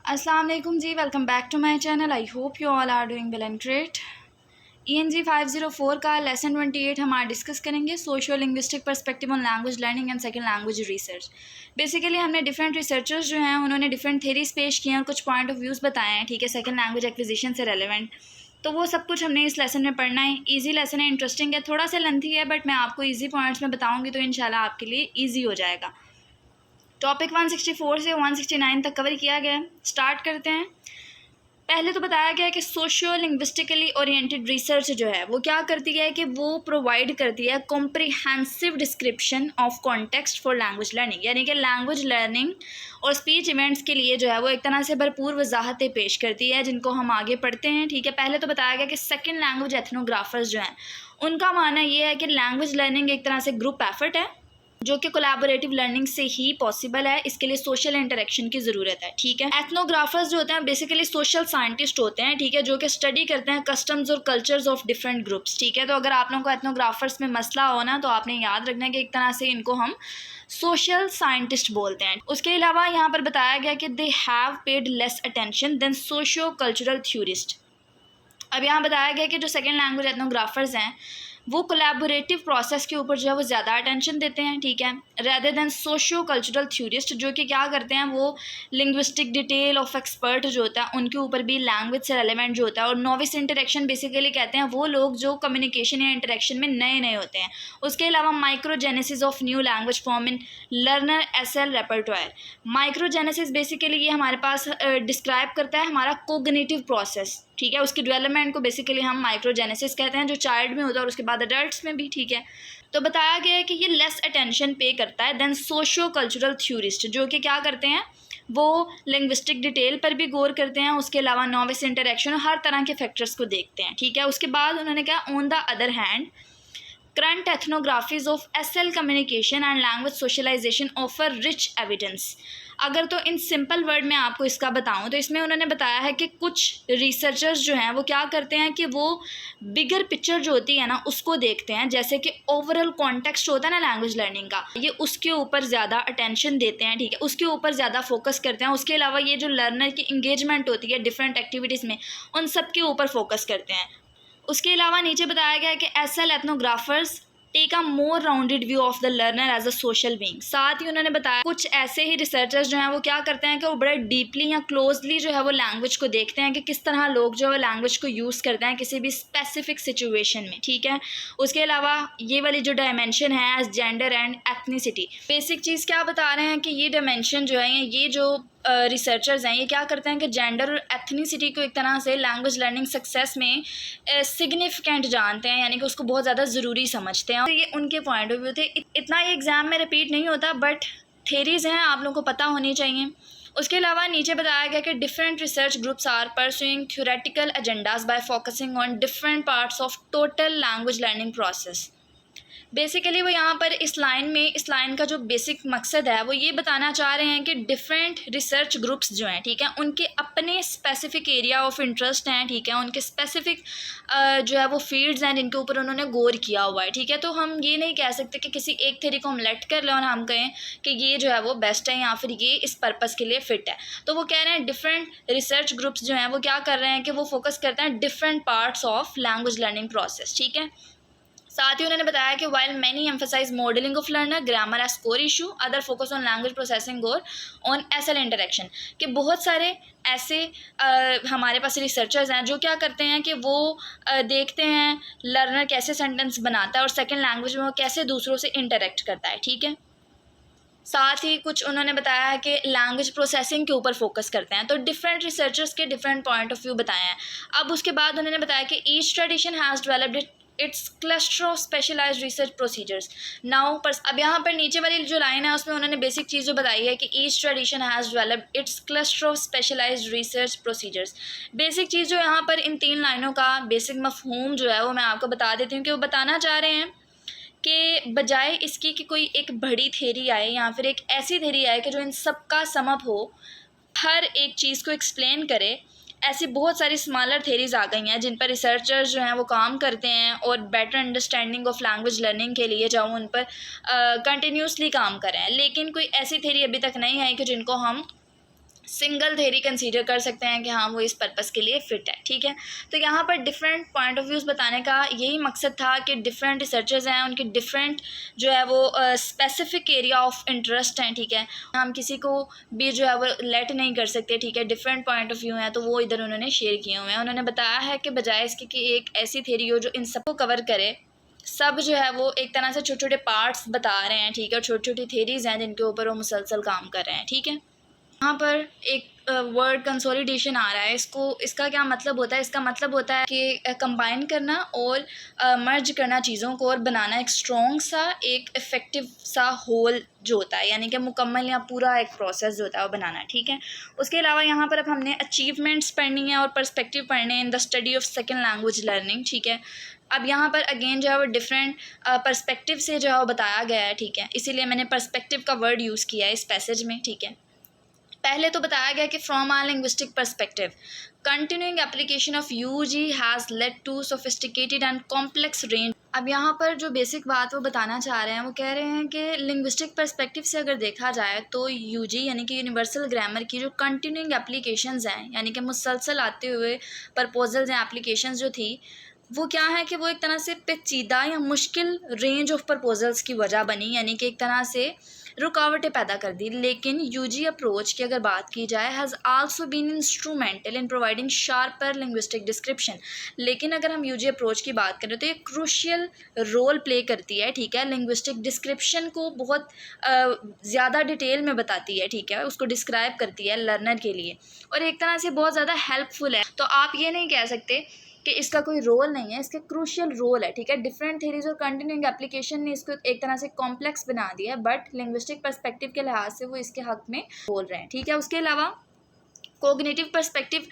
अस्सलाम वालेकुम जी, welcome back to my channel. I hope you all are doing well and great. ENG 504 का lesson 28 हम आज डिस्कस करेंगे, sociolinguistic perspective on language learning and second language research. Basically हमने different researchers जो हैं उन्होंने डिफरेंट थेरीज पेश किए हैं और कुछ पॉइंट ऑफ व्यूज़ बताए हैं, ठीक है, सेकंड लैंग्वेज एक्विजिशन से रेलेवेंट। तो वो सब कुछ हमने इस लेसन में पढ़ना है। ईजी लेसन है, इंटरेस्टिंग है, थोड़ा सा लेंथी है, बट मैं आपको ईजी पॉइंट्स में बताऊँगी तो इंशाल्लाह आपके लिए ईजी हो जाएगा। टॉपिक 164 से 169 तक कवर किया गया है। स्टार्ट करते हैं। पहले तो बताया गया है कि सोशियो लिंग्विस्टिकली ओरिएंटेड रिसर्च जो है वो क्या करती है कि वो प्रोवाइड करती है comprehensive description of context for language learning, यानी कि लैंग्वेज लर्निंग और स्पीच इवेंट्स के लिए जो है वो एक तरह से भरपूर वजाहतें पेश करती है, जिनको हम आगे पढ़ते हैं, ठीक है। पहले तो बताया गया कि सेकेंड लैंग्वेज एथनोग्राफर्स जो हैं उनका मानना ये है कि लैंग्वेज लर्निंग एक तरह से ग्रुप एफर्ट है जो कि कोलैबोरेटिव लर्निंग से ही पॉसिबल है। इसके लिए सोशल इंटरेक्शन की ज़रूरत है, ठीक है। एथनोग्राफर्स जो होते हैं बेसिकली सोशल साइंटिस्ट होते हैं, ठीक है, जो कि स्टडी करते हैं कस्टम्स और कल्चर्स ऑफ डिफरेंट ग्रुप्स, ठीक है। तो अगर आप लोगों को एथनोग्राफर्स में मसला हो ना तो आपने याद रखना है कि एक तरह से इनको हम सोशल साइंटिस्ट बोलते हैं। उसके अलावा यहाँ पर बताया गया कि they have paid less attention than socio cultural theorists. अब यहाँ बताया गया कि जो सेकेंड लैंग्वेज एथनोग्राफर्स हैं वो कोलैबोरेटिव प्रोसेस के ऊपर जो है वो ज़्यादा अटेंशन देते हैं, ठीक है, rather than socio cultural theorist, जो कि क्या करते हैं वो लिंग्विस्टिक डिटेल ऑफ एक्सपर्ट जो होता है उनके ऊपर भी लैंग्वेज से रेलेवेंट जो होता है। और नोविस इंटरेक्शन बेसिकली कहते हैं वो लोग जो कम्युनिकेशन या इंटरेक्शन में नए नए होते हैं। उसके अलावा microgenesis of new language form in learner SL repertoire. Microgenesis basically ये हमारे पास डिस्क्राइब करता है हमारा कोग्निटिव प्रोसेस, ठीक है, उसकी डेवलपमेंट को बेसिकली हम माइक्रोजेनेसिस कहते हैं, जो चाइल्ड में होता है और उसके बाद अडल्ट्स में भी, ठीक है। तो बताया गया है कि ये लेस अटेंशन पे करता है देन सोशियो कल्चरल थ्योरिस्ट, जो कि क्या करते हैं वो लिंग्विस्टिक डिटेल पर भी गौर करते हैं, उसके अलावा नॉविस इंटरेक्शन और हर तरह के फैक्टर्स को देखते हैं, ठीक है। उसके बाद उन्होंने कहा on the other hand current ethnographies of SL communication and language socialisation offer rich evidence. अगर तो इन सिंपल वर्ड में आपको इसका बताऊं तो इसमें उन्होंने बताया है कि कुछ रिसर्चर्स जो हैं वो क्या करते हैं कि वो बिगर पिक्चर जो होती है ना उसको देखते हैं, जैसे कि ओवरऑल कॉन्टेक्स्ट होता है ना लैंग्वेज लर्निंग का, ये उसके ऊपर ज़्यादा अटेंशन देते हैं, ठीक है, उसके ऊपर ज़्यादा फोकस करते हैं। उसके अलावा ये जो लर्नर की इंगेजमेंट होती है डिफरेंट एक्टिविटीज़ में उन सब के ऊपर फोकस करते हैं। उसके अलावा नीचे बताया गया है कि SL ethnographers take a more rounded view of the learner as a social being. साथ ही उन्होंने बताया कुछ ऐसे ही रिसर्चर्स जो हैं वो क्या करते हैं कि वो बड़े डीपली या क्लोजली जो है वो लैंग्वेज को देखते हैं कि किस तरह लोग जो है लैंग्वेज को यूज़ करते हैं किसी भी स्पेसिफिक सिचुएशन में, ठीक है। उसके अलावा ये वाली जो डायमेंशन है age gender and ethnicity, basic चीज़ क्या बता रहे हैं कि ये डायमेंशन जो है ये जो रिसर्चर्स हैं ये क्या करते हैं कि जेंडर और एथनिसिटी को एक तरह से लैंग्वेज लर्निंग सक्सेस में सिग्निफिकेंट जानते हैं, यानी कि उसको बहुत ज़्यादा ज़रूरी समझते हैं। तो ये उनके पॉइंट ऑफ व्यू थे। इतना ये एग्ज़ाम में रिपीट नहीं होता, बट थेरीज हैं, आप लोगों को पता होनी चाहिए। उसके अलावा नीचे बताया गया कि different research groups are pursuing theoretical agendas by focusing on different parts of total language learning process. Basically वो यहाँ पर इस लाइन का जो बेसिक मकसद है वो ये बताना चाह रहे हैं कि डिफरेंट रिसर्च ग्रुप्स जो हैं, ठीक है, उनके अपने स्पेसिफिक एरिया ऑफ इंटरेस्ट हैं, ठीक है, उनके स्पेसिफिक जो है वो फील्ड्स हैं जिनके ऊपर उन्होंने गौर किया हुआ है, ठीक है। तो हम ये नहीं कह सकते कि किसी एक थ्योरी को हम लेट कर लें और हम कहें कि ये जो है वो बेस्ट है या फिर ये इस पर्पज़ के लिए फ़िट है। तो वो कह रहे हैं डिफरेंट रिसर्च ग्रुप्स जो हैं वो क्या कर रहे हैं कि वो फोकस करते हैं different parts of language learning process, ठीक है। साथ ही उन्होंने बताया कि while many emphasise modelling of learner grammar as core issue other focus on language processing और ऑन SL इंटरेक्शन, कि बहुत सारे ऐसे हमारे पास रिसर्चर्स हैं जो क्या करते हैं कि वो देखते हैं लर्नर कैसे सेंटेंस बनाता है और सेकेंड लैंग्वेज में वो कैसे दूसरों से इंटरेक्ट करता है, ठीक है। साथ ही कुछ उन्होंने बताया है कि लैंग्वेज प्रोसेसिंग के ऊपर फोकस करते हैं। तो डिफरेंट रिसर्चर्स के डिफरेंट पॉइंट ऑफ व्यू बताए हैं। अब उसके बाद उन्होंने बताया कि each tradition has developed its cluster of specialised research procedures now पर। अब यहाँ पर नीचे वाली जो लाइन है उसमें उन्होंने बेसिक चीज़ जो बताई है कि each tradition has developed its cluster of specialised research procedures. Basic चीज़ जो यहाँ पर इन 3 लाइनों का बेसिक मफहूम जो है वो मैं आपको बता देती हूँ कि वो बताना चाह रहे हैं कि बजाय इसकी कि कोई एक बड़ी थेरी आए या फिर एक ऐसी थेरी आए कि जो इन सब का सम अप हो, हर एक चीज़ को एक्सप्लेन करे, ऐसी बहुत सारी स्मॉलर थेरीज आ गई हैं जिन पर रिसर्चर्स जो हैं वो काम करते हैं और better understanding of language learning के लिए जो उन पर कंटिन्यूसली काम कर रहे हैं। लेकिन कोई ऐसी थेरी अभी तक नहीं आई कि जिनको हम सिंगल थेरी कंसीडर कर सकते हैं कि हाँ वो इस पर्पस के लिए फ़िट है, ठीक है। तो यहाँ पर डिफरेंट पॉइंट ऑफ व्यूज़ बताने का यही मकसद था कि डिफरेंट रिसर्चर्स हैं, उनके डिफरेंट जो है वो स्पेसिफिक एरिया ऑफ इंटरेस्ट हैं, ठीक है। हम किसी को भी जो है वो लेट नहीं कर सकते, ठीक है। डिफरेंट पॉइंट ऑफ व्यू हैं तो वो इधर उन्होंने शेयर किए हुए हैं। उन्होंने बताया है कि बजाय इसके कि एक ऐसी थेरी हो जो इन सबको कवर करे, सब जो है वो एक तरह से छोटे छोटे पार्ट्स बता रहे हैं, ठीक है। छोटी छोटी थेरीज़ हैं जिनके ऊपर वो मुसलसल काम कर रहे हैं, ठीक है। यहाँ पर एक वर्ड कंसोलिडेशन आ रहा है, इसका क्या मतलब होता है? इसका मतलब होता है कि कंबाइन करना और मर्ज करना चीज़ों को और बनाना एक स्ट्रॉन्ग सा, एक इफ़ेक्टिव सा होल जो होता है, यानी कि मुकम्मल या पूरा एक प्रोसेस जो होता है वो बनाना, ठीक है। उसके अलावा यहाँ पर अब हमने अचीवमेंट्स पढ़नी है और पर्सपेक्टिव पढ़ने हैं in the study of second language learning, ठीक है। अब यहाँ पर अगेन जो है वो डिफरेंट पर्सपेक्टिव से जो है वो बताया गया है, ठीक है। इसीलिए मैंने पर्सपेक्टिव का वर्ड यूज़ किया है इस पैसेज में, ठीक है। पहले तो बताया गया कि from a linguistic perspective continuing application of UG has led to sophisticated and complex range. अब यहाँ पर जो बेसिक बात वो बताना चाह रहे हैं, वो कह रहे हैं कि लिंग्विस्टिक पर्सपेक्टिव से अगर देखा जाए तो यूजी यानी कि यूनिवर्सल ग्रामर की जो कंटिन्यूइंग एप्लीकेशंस हैं, यानी कि मुसलसल आते हुए प्रपोजल्स या एप्लीकेशंस जो थी, वो क्या है कि वो एक तरह से पेचीदा या मुश्किल रेंज ऑफ प्रपोजल्स की वजह बनी, यानी कि एक तरह से रुकावटें पैदा कर दी। लेकिन यूजी अप्रोच की अगर बात की जाए has also been instrumental in providing sharper linguistic description. लेकिन अगर हम यूजी अप्रोच की बात करें तो ये क्रूशियल रोल प्ले करती है, ठीक है। लिंग्विस्टिक डिस्क्रिप्शन को बहुत ज़्यादा डिटेल में बताती है, ठीक है, उसको डिस्क्राइब करती है लर्नर के लिए, और एक तरह से बहुत ज़्यादा हेल्पफुल है। तो आप ये नहीं कह सकते कि इसका कोई रोल नहीं है, इसका क्रूशियल रोल है, ठीक है। डिफरेंट थेरीज और कंटिन्यूइंग एप्लीकेशन ने इसको एक तरह से कॉम्प्लेक्स बना दिया है, बट लिंग्विस्टिक पर्सपेक्टिव के लिहाज से वो इसके हक में बोल रहे हैं, ठीक है। उसके अलावा कोग्निटिव पर्सपेक्टिव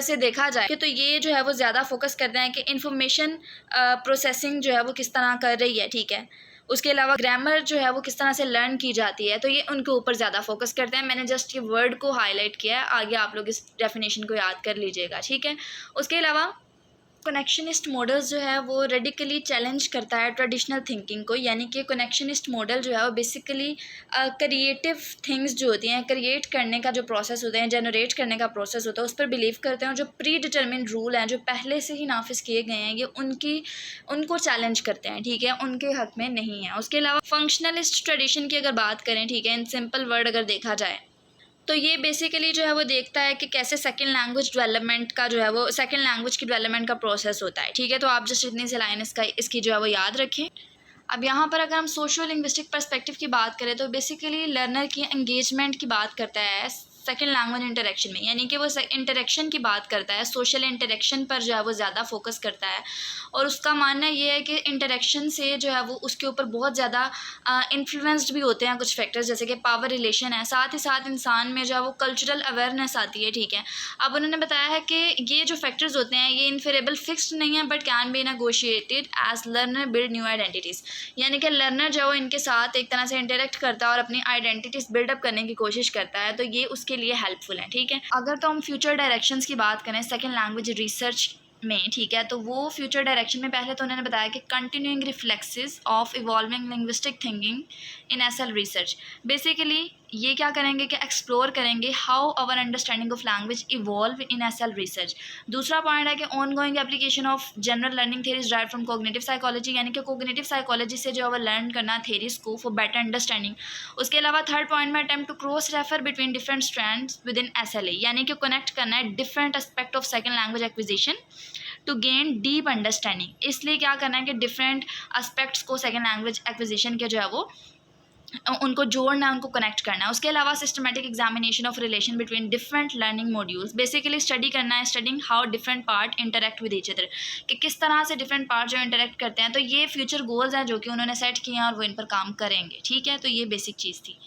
से देखा जाए तो ये जो है वो ज़्यादा फोकस करते हैं कि इंफॉर्मेशन प्रोसेसिंग जो है वो किस तरह कर रही है, ठीक है। उसके अलावा ग्रामर जो है वो किस तरह से लर्न की जाती है, तो ये उनके ऊपर ज़्यादा फोकस करते हैं। मैंने जस्ट ये वर्ड को हाईलाइट किया है, आगे आप लोग इस डेफिनेशन को याद कर लीजिएगा, ठीक है। उसके अलावा कनेक्शनिस्ट मॉडल्स जो है वो रेडिकली चैलेंज करता है ट्रेडिशनल थिंकिंग को, यानी कि कनेक्शनिस्ट मॉडल जो है वो बेसिकली क्रिएटिव थिंग्स जो होती हैं, क्रिएट करने का जो प्रोसेस होते हैं, जनरेट करने का प्रोसेस होता है, उस पर बिलीव करते हैं, और जो प्री डिटर्मिन्ड रूल हैं जो पहले से ही नाफिज किए गए हैं, ये उनको चैलेंज करते हैं, ठीक है, उनके हक में नहीं है। उसके अलावा फंक्शनलिस्ट ट्रेडिशन की अगर बात करें, ठीक है, इन सिंपल वर्ड अगर देखा जाए तो ये बेसिकली जो है वो देखता है कि कैसे सेकंड लैंग्वेज डेवलपमेंट का जो है वो सेकंड लैंग्वेज की डेवलपमेंट का प्रोसेस होता है, ठीक है। तो आप जस्ट इतनी सी लाइन इसकी जो है वो याद रखें। अब यहाँ पर अगर हम सोशो लिंग्विस्टिक पर्सपेक्टिव की बात करें तो बेसिकली लर्नर की एंगेजमेंट की बात करता है सेकेंड लैंग्वेज इंटरेक्शन में, यानी कि वो इंटरेक्शन की बात करता है, सोशल इंटरेक्शन पर जो है वो ज़्यादा फोकस करता है। और उसका मानना ये है कि इंटरेक्शन से जो है वो उसके ऊपर बहुत ज़्यादा इन्फ्लुएंस्ड भी होते हैं कुछ फैक्टर्स, जैसे कि पावर रिलेशन है, साथ ही साथ इंसान में जो है वो कल्चरल अवेयरनेस आती है, ठीक है। अब उन्होंने बताया है कि ये जो फैक्टर्स होते हैं ये इनफेरेबल फिक्स्ड नहीं है, but can be negotiated as learner build new identities, यानी कि लर्नर जो है वो इनके साथ एक तरह से इंटरेक्ट करता है और अपनी आइडेंटिटीज़ बिल्डअप करने की कोशिश करता है, तो ये उसके लिए हेल्पफुल है, ठीक है। अगर तो हम फ्यूचर डायरेक्शंस की बात करें सेकेंड लैंग्वेज रिसर्च में, ठीक है, तो वो फ्यूचर डायरेक्शन में पहले तो उन्होंने बताया कि continuing reflexes of evolving linguistic thinking in SL research. Basically ये क्या करेंगे कि एक्सप्लोर करेंगे how our understanding of language evolve in SL research. दूसरा पॉइंट है कि ongoing application of general learning theories drive from cognitive psychology, यानी कि कोग्निटिव साइकोलॉजी से जो है लर्न करना थेरीज को फॉर बेटर अंडरस्टैंडिंग। उसके अलावा थर्ड पॉइंट में attempt to cross refer between different strands within SLA, यानी कि कनेक्ट करना है different aspect of second language acquisition to gain deep understanding. इसलिए क्या करना है कि डिफरेंट एस्पेक्ट्स को सेकेंड लैंग्वेज एक्विजिशन के जो है वो उनको जोड़ना है, उनको कनेक्ट करना है। उसके अलावा systematic examination of relation between different learning modules, basically study करना है, studying how different part interact with each other, कि किस तरह से डिफरेंट पार्ट जो इंटरेक्ट करते हैं। तो ये फ्यूचर गोल्स हैं जो कि उन्होंने सेट किए हैं और वो इन पर काम करेंगे, ठीक है। तो ये बेसिक चीज़ थी।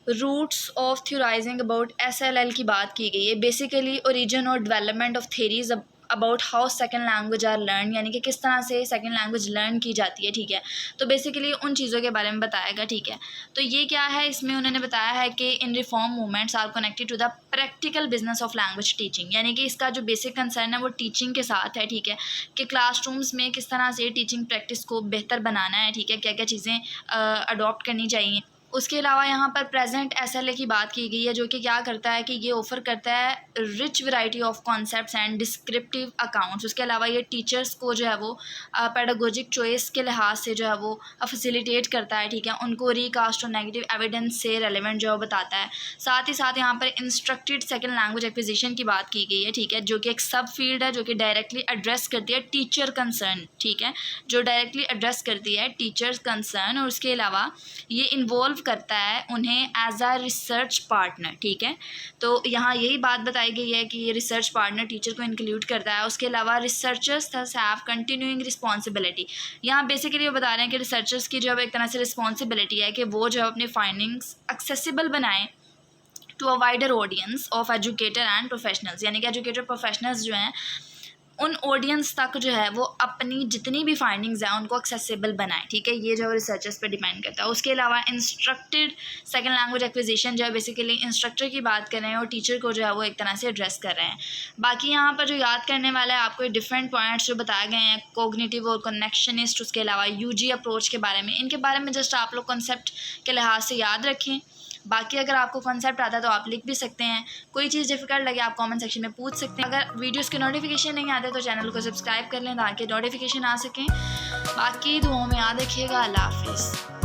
Roots of theorising about SLL की बात की गई है, बेसिकली ओरिजिन और development of theories about how second language are learn, यानी कि किस तरह से सेकेंड लैंग्वेज लर्न की जाती है, ठीक है। तो बेसिकली उन चीज़ों के बारे में बताएगा, ठीक है। तो ये क्या है, इसमें उन्होंने बताया है कि इन reform movements are connected to the practical business of language teaching, यानी कि इसका जो बेसिक कंसर्न है वो टीचिंग के साथ है, ठीक है, कि क्लासरूम्स में किस तरह से टीचिंग प्रैक्टिस को बेहतर बनाना है, ठीक है, क्या क्या चीज़ें अडॉप्ट करनी चाहिए। उसके अलावा यहाँ पर प्रेजेंट SLA की बात की गई है, जो कि क्या करता है कि ये ऑफ़र करता है rich variety of concepts and descriptive accounts. उसके अलावा ये टीचर्स को जो है वो पेडागोजिक चॉइस के लिहाज से जो है वो फैसिलिटेट करता है, ठीक है, उनको रिकास्ट और नेगेटिव एविडेंस से रेलेवेंट जो है बताता है। साथ ही साथ यहाँ पर इंस्ट्रक्टेड सेकेंड लैंग्वेज एक्विजिशन की बात की गई है, ठीक है, जो कि एक सब फील्ड है जो कि डायरेक्टली एड्रेस करती है टीचर कंसर्न, ठीक है, जो डायरेक्टली एड्रेस करती है टीचर्स कंसर्न। और उसके अलावा ये इन्वॉल्व करता है उन्हें एज अ रिसर्च पार्टनर, ठीक है। तो यहाँ यही बात बताई गई है कि ये रिसर्च पार्टनर टीचर को इंक्लूड करता है। उसके अलावा researchers thus have continuing responsibility. यहाँ बेसिकली ये बता रहे हैं कि रिसर्चर्स की जो है एक तरह से रिस्पॉन्सिबिलिटी है कि वो जो है अपनी फाइंडिंग्स एक्सेसिबल बनाएं to a wider audience of educator and professionals, यानी कि एजुकेटर प्रोफेशनल्स जो हैं उन ऑडियंस तक जो है वो अपनी जितनी भी फाइंडिंग्स हैं उनको एक्सेसिबल बनाएं, ठीक है। ये जो रिसर्चर्स पे डिपेंड करता है। उसके अलावा इंस्ट्रक्टेड सेकंड लैंग्वेज एक्विजिशन जो है बेसिकली इंस्ट्रक्टर की बात कर रहे हैं और टीचर को जो है वो एक तरह से एड्रेस कर रहे हैं। बाकी यहाँ पर जो याद करने वाला है आपको डिफरेंट पॉइंट्स जो बताए गए हैं, कोग्निटिव और कनेक्शनिस्ट, उसके अलावा UG अप्रोच के बारे में, इनके बारे में जस्ट आप लोग कॉन्सेप्ट के लिहाज से याद रखें। बाकी अगर आपको कॉन्सेप्ट आता है तो आप लिख भी सकते हैं, कोई चीज़ डिफिकल्ट लगे आप कमेंट सेक्शन में पूछ सकते हैं। अगर वीडियोस के नोटिफिकेशन नहीं आते तो चैनल को सब्सक्राइब कर लें ताकि नोटिफिकेशन आ सकें। बाकी दुआओं में याद रखिएगा। अल्लाह हाफिज़।